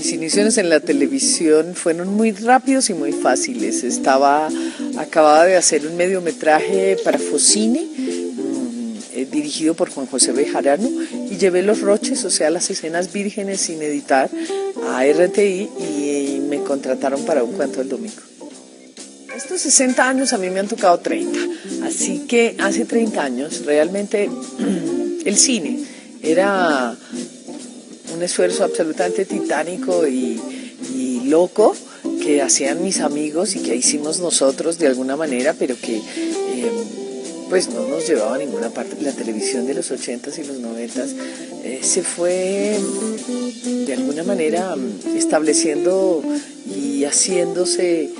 Mis inicios en la televisión fueron muy rápidos y muy fáciles. Acababa de hacer un mediometraje para Focine, dirigido por Juan José Bejarano, y llevé los roches, o sea, las escenas vírgenes sin editar, a RTI y me contrataron para Un Cuento del Domingo. Estos 60 años a mí me han tocado 30, así que hace 30 años realmente el cine era un esfuerzo absolutamente titánico y loco que hacían mis amigos y que hicimos nosotros de alguna manera, pero que pues no nos llevaba a ninguna parte. La televisión de los 80s y los 90s se fue de alguna manera estableciendo y haciéndose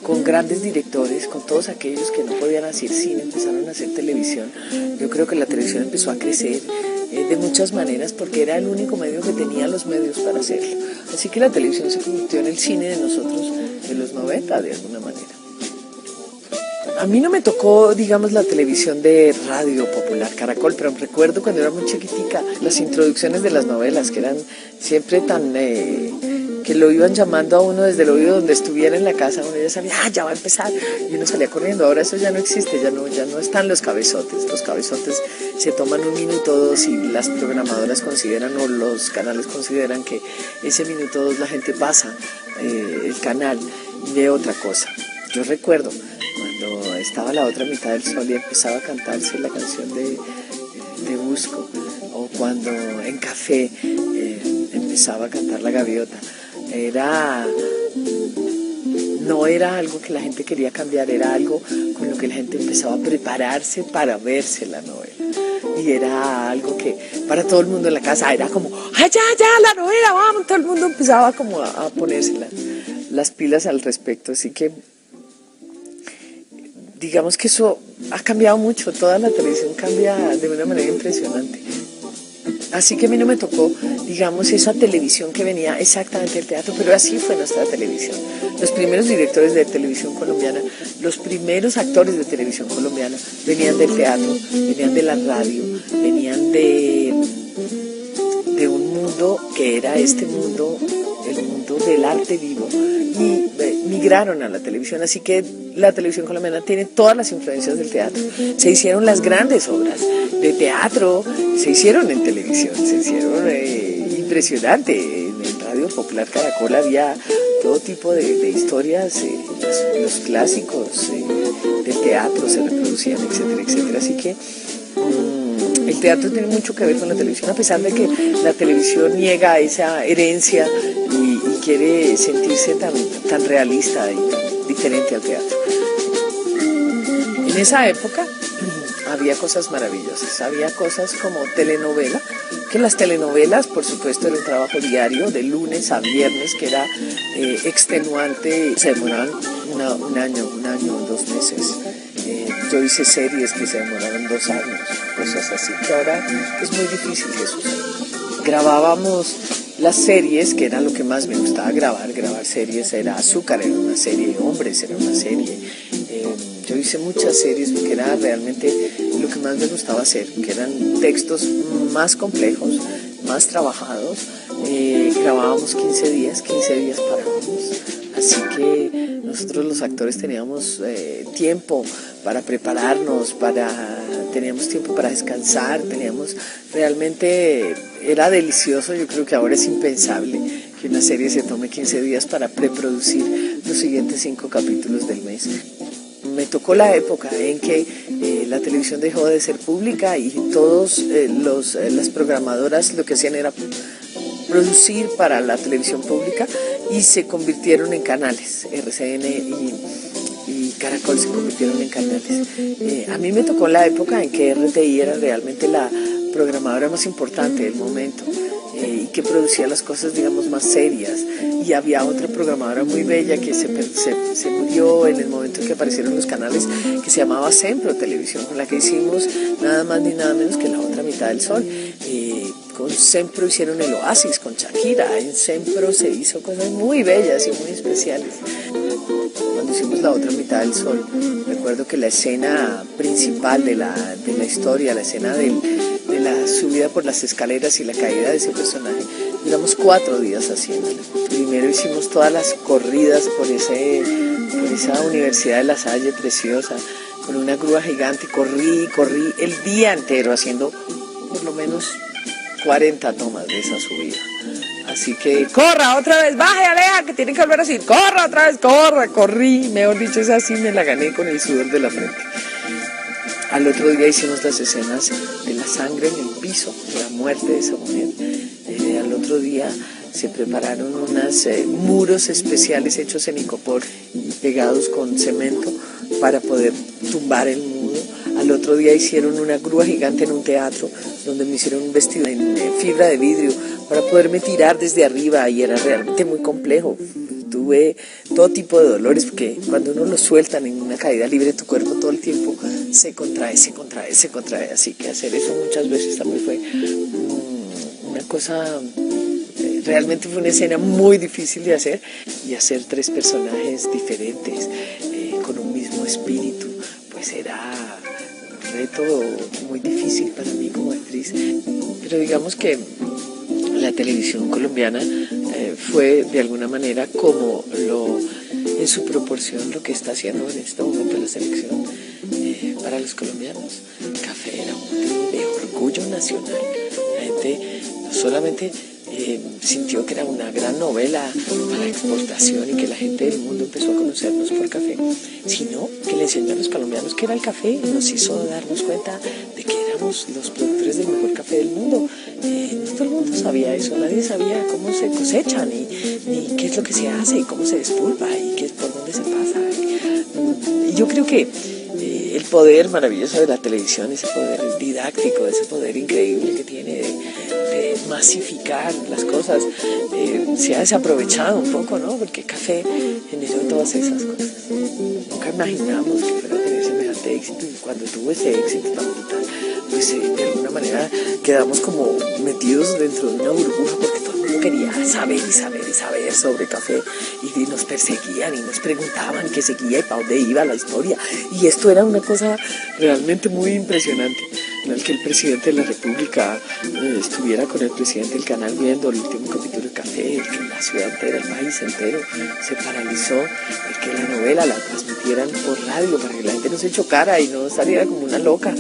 con grandes directores, con todos aquellos que no podían hacer cine, empezaron a hacer televisión. Yo creo que la televisión empezó a crecer de muchas maneras porque era el único medio que tenía los medios para hacerlo. Así que la televisión se convirtió en el cine de nosotros de los 90 de alguna manera. A mí no me tocó, digamos, la televisión de Radio Popular Caracol, pero recuerdo cuando era muy chiquitica las introducciones de las novelas, que eran siempre tan... que lo iban llamando a uno desde el oído donde estuviera en la casa, uno ya sabía, ya va a empezar, y uno salía corriendo. Ahora eso ya no existe, ya no están los cabezotes se toman 1 minuto o 2 y las programadoras consideran o los canales consideran que ese minuto o 2 la gente pasa el canal y ve otra cosa. Yo recuerdo cuando estaba La Otra Mitad del Sol y empezaba a cantarse la canción de Busco, o cuando en Café empezaba a cantar La Gaviota. No era algo que la gente quería cambiar, era algo con lo que la gente empezaba a prepararse para verse la novela. Y era algo que para todo el mundo en la casa era como, ¡ay, ya, la novela, vamos! Todo el mundo empezaba como a ponerse las pilas al respecto. Así que digamos que eso ha cambiado mucho, toda la televisión cambia de una manera impresionante. Así que a mí no me tocó, digamos, esa televisión que venía exactamente del teatro, pero así fue nuestra televisión. Los primeros directores de televisión colombiana, los primeros actores de televisión colombiana venían del teatro, venían de la radio, venían de un mundo que era este mundo, el mundo del arte vivo, y migraron a la televisión. Así que la televisión colombiana tiene todas las influencias del teatro. Se hicieron las grandes obras de teatro, se hicieron en televisión, se hicieron impresionante. En el Radio Popular Caracol había todo tipo de historias, los clásicos del teatro se reproducían, etcétera, etcétera. Así que el teatro tiene mucho que ver con la televisión, a pesar de que la televisión niega esa herencia y quiere sentirse tan realista y tan diferente al teatro. En esa época había cosas maravillosas, había cosas como telenovela, que las telenovelas, por supuesto, era un trabajo diario, de lunes a viernes, que era extenuante, se demoraban un año, 2 meses. Yo hice series que se demoraron 2 años, cosas así, que ahora es muy difícil eso. Grabábamos las series, que era lo que más me gustaba grabar series, era Azúcar, era una serie, Hombres, era una serie. Yo hice muchas series porque era realmente lo que más me gustaba hacer, que eran textos más complejos, más trabajados. Grabábamos 15 días parábamos. Así que nosotros los actores teníamos tiempo para prepararnos, teníamos tiempo para descansar, realmente era delicioso. Yo creo que ahora es impensable que una serie se tome 15 días para preproducir los siguientes 5 capítulos del mes. Me tocó la época en que la televisión dejó de ser pública y todas las programadoras lo que hacían era producir para la televisión pública y se convirtieron en canales. RCN y Caracol se convirtieron en canales. A mí me tocó la época en que RTI era realmente la programadora más importante del momento y que producía las cosas, digamos, más serias. Y había otra programadora muy bella que se murió en el momento en que aparecieron los canales, que se llamaba Sempro Televisión, con la que hicimos nada más ni nada menos que La Otra Mitad del Sol. Con Sempro hicieron El Oasis con Shakira. En Sempro se hizo cosas muy bellas y muy especiales. Cuando hicimos La Otra Mitad del Sol, recuerdo que la escena principal de la historia, la escena de la subida por las escaleras y la caída de ese personaje, Duramos 4 días haciéndolo. Primero hicimos todas las corridas por esa Universidad de La Salle preciosa, con una grúa gigante. Corrí el día entero haciendo por lo menos 40 tomas de esa subida. Así que, corra otra vez, baje, Aleja, que tienen que volver a subir, corra otra vez, corrí. Mejor dicho, esa sí me la gané con el sudor de la frente. Al otro día hicimos las escenas de la sangre en el piso, de la muerte de esa mujer. Al otro día se prepararon unos muros especiales hechos en icopor y pegados con cemento para poder tumbar el muro. Al otro día hicieron una grúa gigante en un teatro donde me hicieron un vestido en fibra de vidrio para poderme tirar desde arriba y era realmente muy complejo. Tuve todo tipo de dolores porque cuando uno lo sueltan en una caída libre tu cuerpo todo el tiempo se contrae, así que hacer eso muchas veces también fue una cosa, realmente fue una escena muy difícil de hacer y hacer 3 personajes diferentes con un mismo espíritu, pues era un reto muy difícil para mí como actriz, pero digamos que la televisión colombiana fue de alguna manera como en su proporción lo que está haciendo en este momento la selección para los colombianos. Café era un motivo de orgullo nacional. La gente no solamente sintió que era una gran novela para exportación y que la gente del mundo empezó a conocernos por Café, sino que le enseñó a los colombianos qué era el café y nos hizo darnos cuenta de que éramos los productores del mejor café del mundo. No todo el mundo sabía eso, nadie sabía cómo se cosecha, ni qué es lo que se hace, y cómo se despulpa, y por dónde se pasa. Y yo creo que el poder maravilloso de la televisión, ese poder didáctico, ese poder increíble que tiene de masificar las cosas, se ha desaprovechado un poco, ¿no? Porque Café generó todas esas cosas. Nunca imaginamos que fuera a tener semejante éxito, y cuando tuvo ese éxito tan brutal, pues de alguna manera quedamos como metidos dentro de una burbuja porque todo el mundo quería saber sobre Café y nos perseguían y nos preguntaban qué seguía y para dónde iba la historia, y esto era una cosa realmente muy impresionante. El que el presidente de la República estuviera con el presidente del canal viendo el último capítulo de Café, el que la ciudad entera, el país entero se paralizó, el que la novela la transmitieran por radio para que la gente no se chocara y no saliera como una loca.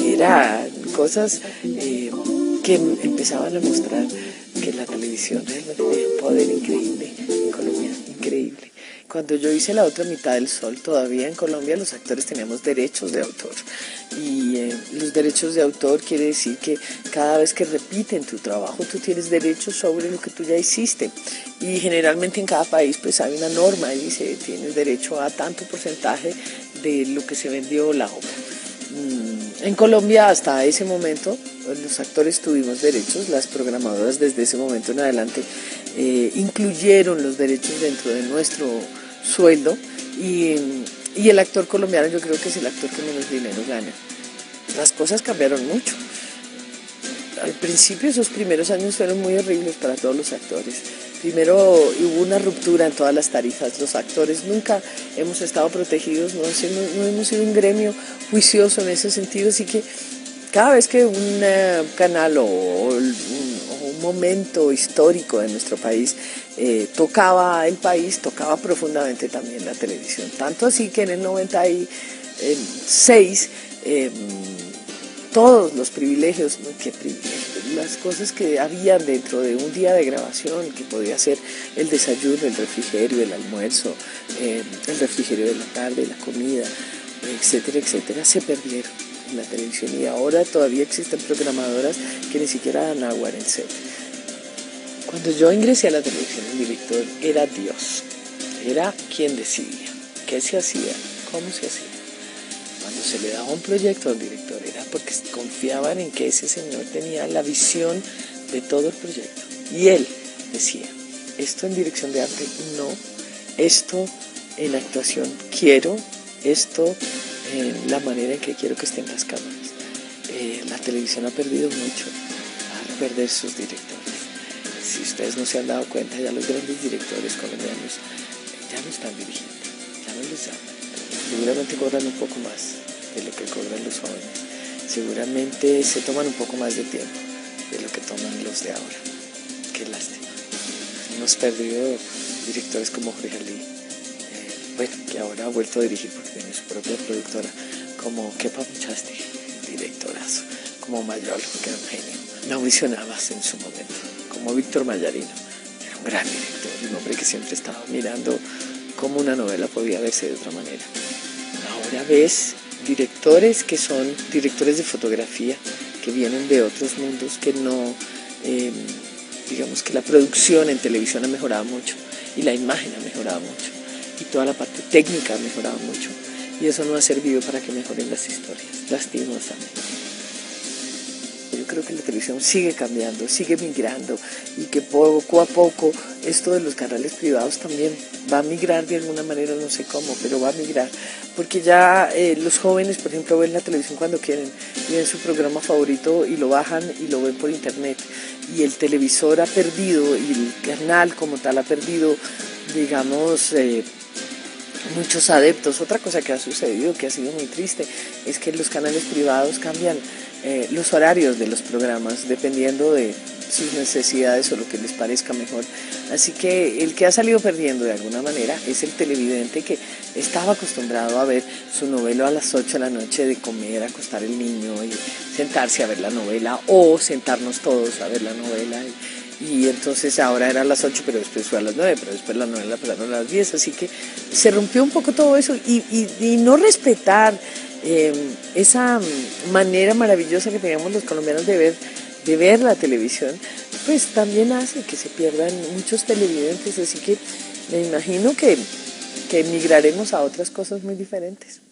Eran cosas que empezaban a mostrar que la televisión realmente tiene un poder increíble en Colombia, increíble. Cuando yo hice La otra mitad del sol, todavía en Colombia los actores teníamos derechos de autor. Y los derechos de autor quiere decir que cada vez que repiten tu trabajo, tú tienes derechos sobre lo que tú ya hiciste. Y generalmente en cada país pues hay una norma y dice, tienes derecho a tanto porcentaje de lo que se vendió la obra. En Colombia hasta ese momento los actores tuvimos derechos, las programadoras desde ese momento en adelante incluyeron los derechos dentro de nuestro sueldo y el actor colombiano yo creo que es el actor que menos dinero gana. Las cosas cambiaron mucho. Al principio esos primeros años fueron muy horribles para todos los actores. Primero hubo una ruptura en todas las tarifas. Los actores nunca hemos estado protegidos, no hemos sido un gremio juicioso en ese sentido, así que cada vez que un canal o un momento histórico de nuestro país tocaba el país, tocaba profundamente también la televisión. Tanto así que en el 96 todos los privilegios, las cosas que había dentro de un día de grabación, que podía ser el desayuno, el refrigerio, el almuerzo, el refrigerio de la tarde, la comida, etcétera, se perdieron en la televisión, y ahora todavía existen programadoras que ni siquiera dan agua en el set. Cuando yo ingresé a la televisión, el director era Dios, era quien decidía qué se hacía, cómo se hacía. Cuando se le daba un proyecto al director era porque confiaban en que ese señor tenía la visión de todo el proyecto. Y él decía, esto en dirección de arte no, esto en actuación quiero, esto en la manera en que quiero que estén las cámaras. La televisión ha perdido mucho al perder sus directores. Si ustedes no se han dado cuenta, ya los grandes directores colombianos ya no están dirigiendo, ya no les llaman. Seguramente cobran un poco más de lo que cobran los jóvenes. Seguramente se toman un poco más de tiempo de lo que toman los de ahora. Qué lástima. hemos perdido directores como Jorge Ali, bueno, que ahora ha vuelto a dirigir porque tiene su propia productora, como Kepa Muchasti, directorazo, como Mayolo, que era un genio, Mauricio Navas en su momento, como Víctor Mayarino, era un gran director, un hombre que siempre estaba mirando cómo una novela podía verse de otra manera. Ahora ves directores que son directores de fotografía, que vienen de otros mundos, que no, digamos que la producción en televisión ha mejorado mucho y la imagen ha mejorado mucho y toda la parte técnica ha mejorado mucho y eso no ha servido para que mejoren las historias, lastimosamente. Yo creo que la televisión sigue cambiando, sigue migrando y que poco a poco esto de los canales privados también va a migrar de alguna manera, no sé cómo, pero va a migrar, porque ya los jóvenes, por ejemplo, ven la televisión cuando quieren y ven su programa favorito y lo bajan y lo ven por internet, y el televisor ha perdido y el canal como tal ha perdido, digamos, muchos adeptos. Otra cosa que ha sucedido, que ha sido muy triste, es que los canales privados cambian los horarios de los programas dependiendo de sus necesidades o lo que les parezca mejor. Así que el que ha salido perdiendo de alguna manera es el televidente que estaba acostumbrado a ver su novela a las 8 de la noche, de comer, acostar el niño y sentarse a ver la novela o sentarnos todos a ver la novela. Y entonces ahora era a las 8, pero después fue a las 9, pero después la novela pasaron a las 10, así que se rompió un poco todo eso y no respetar esa manera maravillosa que teníamos los colombianos de ver la televisión, pues también hace que se pierdan muchos televidentes, así que me imagino que migraremos a otras cosas muy diferentes.